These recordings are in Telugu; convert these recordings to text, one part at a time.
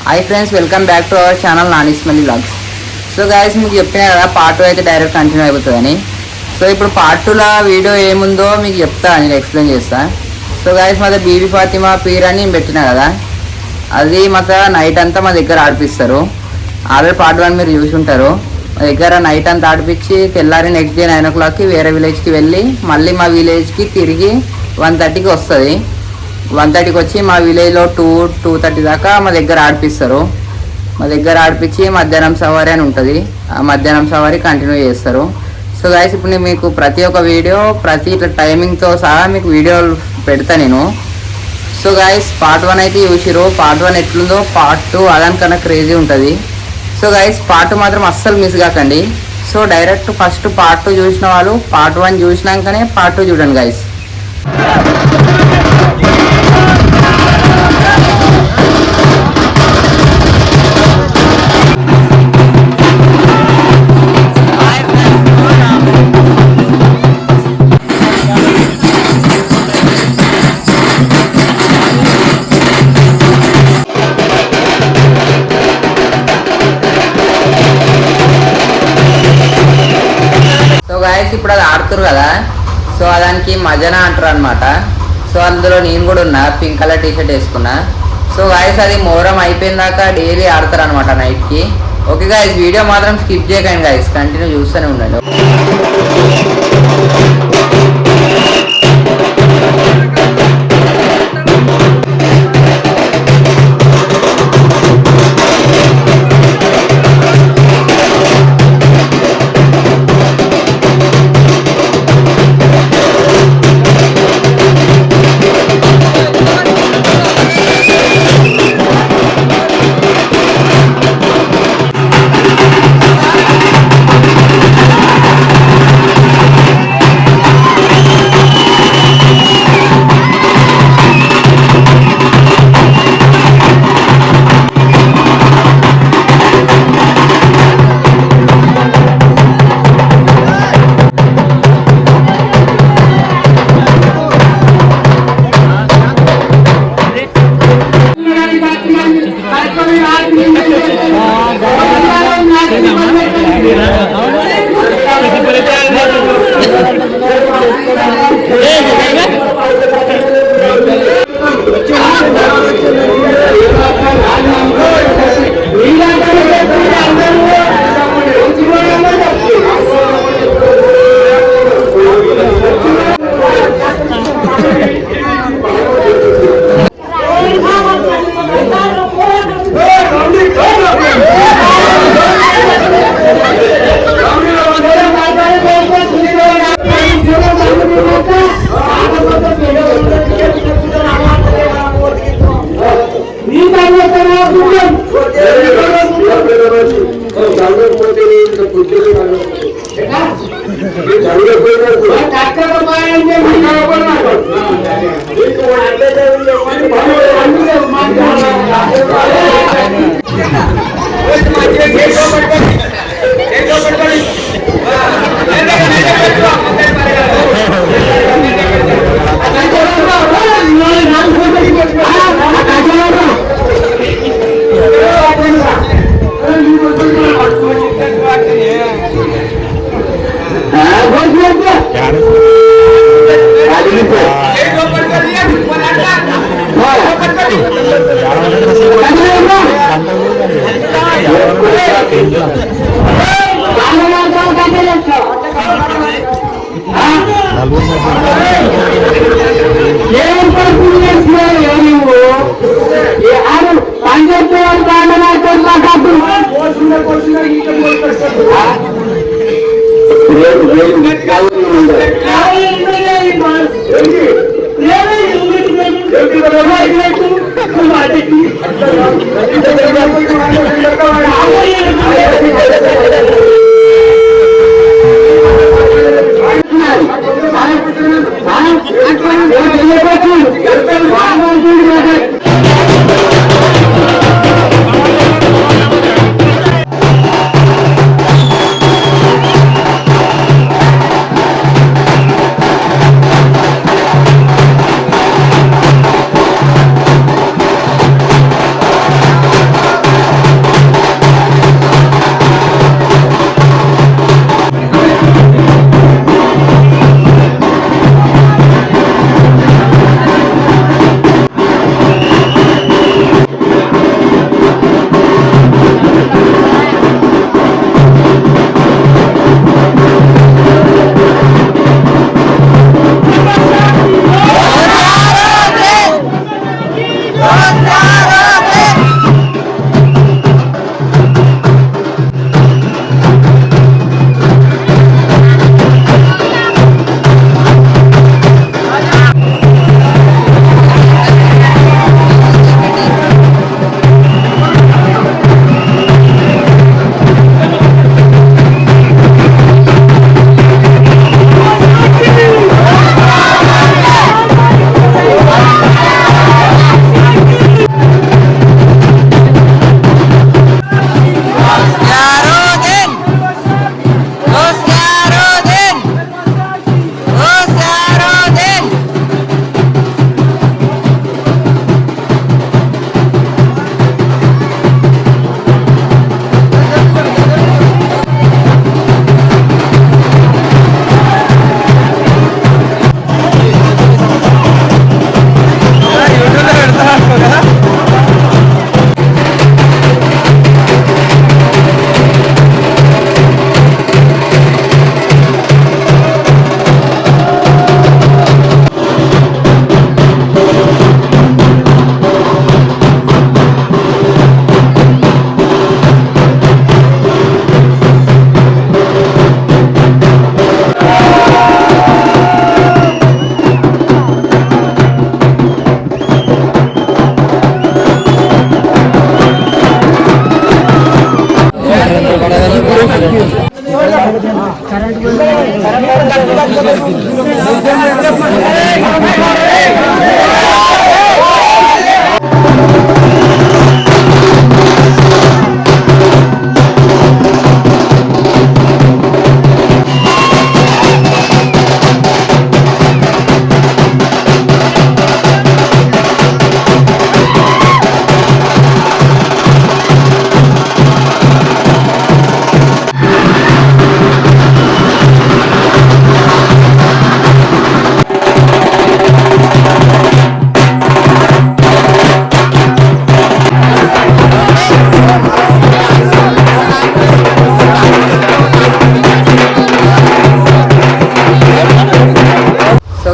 Hi friends, welcome back to our channel నానిస్మలి వ్లాగ్స్. సో గైస్, మీకు చెప్పినా కదా పార్ట్ 2 అయితే డైరెక్ట్ కంటిన్యూ అయిపోతుందని. సో ఇప్పుడు పార్ట్ 2లో వీడియో ఏముందో మీకు చెప్తా, నేను ఎక్స్ప్లెయిన్ చేస్తా. సో గైస్, మా బీబీ ఫాతిమా పీర్ అని పెట్టినా కదా, అది మాకు నైట్ అంతా మా దగ్గర ఆడిపిస్తారు. ఆల్రెడీ పార్ట్ 1 మీరు చూసి ఉంటారు. మా దగ్గర నైట్ అంతా ఆడిపించి తెల్లారి నెక్స్ట్ డే 9 o'clockకి వేరే విలేజ్కి వెళ్ళి మళ్ళీ మా విలేజ్కి తిరిగి 1:30కి వస్తుంది. 1:30కి వచ్చి మా విలేజ్లో 2:30 దాకా మా దగ్గర ఆడిపిస్తారు. మా దగ్గర ఆడిపించి మధ్యాహ్నం సవారీ అని ఉంటుంది, ఆ మధ్యాహ్నం సవారీ కంటిన్యూ చేస్తారు. సో గైస్, ఇప్పుడు మీకు ప్రతి ఒక్క వీడియో ఇట్లా టైమింగ్తో సహా మీకు వీడియోలు పెడతా నేను. సో గైస్, పార్ట్ 1 అయితే చూసిరు. పార్ట్ 1 ఎట్లుందో పార్ట్ 2 అదానికన్నా క్రేజీ ఉంటుంది. సో గైస్, పార్ట్ 2 మాత్రం అస్సలు మిస్ కాకండి. సో డైరెక్ట్ ఫస్ట్ పార్ట్ 2 చూసిన వాళ్ళు పార్ట్ 1 చూసినాకనే పార్ట్ 2 చూడండి గైస్. ఇప్పుడు అది ఆడుతురు కదా, సో దానికి మజనా అంటారు అనమాట. సో అందులో నేను కూడా ఉన్నా, పింక్ కలర్ టీషర్ట్ వేసుకున్నా. సో గాయస్, అది మొహరం అయిపోయిన దాకా డైలీ ఆడతారు అనమాట నైట్కి. ఓకే గాయస్, వీడియో మాత్రం స్కిప్ చేయకండి గాయస్, కంటిన్యూ చూస్తూనే ఉండండి.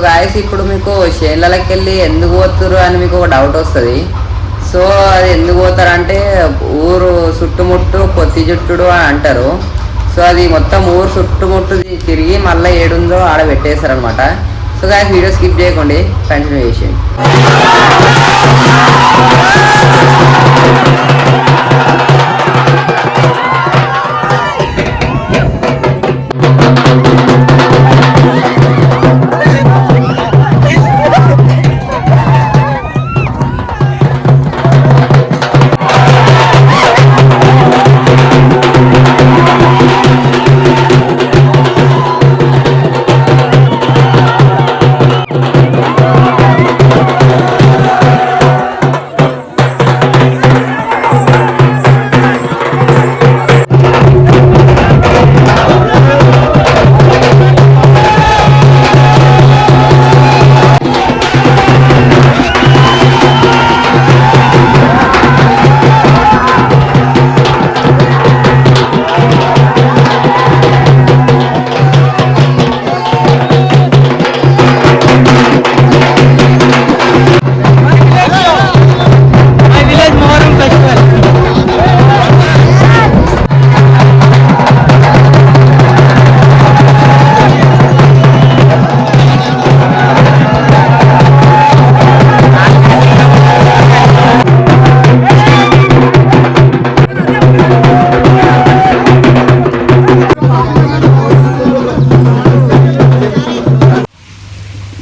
గాయస్ ఇప్పుడు మీకు చేనులకి వెళ్ళి ఎందుకు పోతురు అని మీకు ఒక డౌట్ వస్తుంది. సో అది ఎందుకు పోతారంటే ఊరు చుట్టుముట్టు పొత్తి చుట్టుడు అని అంటారు. సో అది మొత్తం ఊరు చుట్టుముట్టు తిరిగి మళ్ళీ ఏడుందో ఆడ పెట్టేస్తారు అనమాట. సో గాయస్ వీడియో స్కిప్ చేయకండి, కంటిన్యూ చేసేయండి.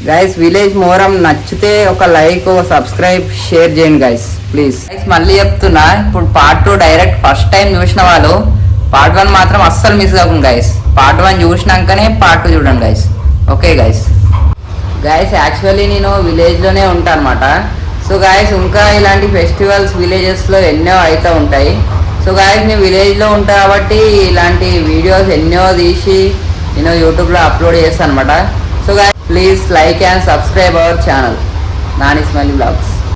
గైస్ విలేజ్ మోరం నచ్చితే ఒక లైక్, ఒక సబ్స్క్రైబ్, షేర్ చేయండి గైస్ ప్లీజ్. గైస్ మళ్ళీ చెప్తున్నా, ఇప్పుడు పార్ట్ 2 డైరెక్ట్ ఫస్ట్ టైం చూసిన వాళ్ళు పార్ట్ 1 మాత్రం అస్సలు మిస్ కాకుండా గైస్. పార్ట్ 1 చూసినాకనే పార్ట్ 2 చూడండి guys. Okay guys. Guys actually నేను విలేజ్లోనే ఉంటాను అనమాట. సో గైస్ ఇంకా ఇలాంటి ఫెస్టివల్స్ విలేజెస్లో ఎన్నో అయితే ఉంటాయి. సో గైస్ నేను విలేజ్లో ఉంటాను కాబట్టి ఇలాంటి వీడియోస్ ఎన్నో తీసి నేను యూట్యూబ్లో అప్లోడ్ చేస్తాను అనమాట. So guys, please like and subscribe our channel, Nani Smiley Vlogs.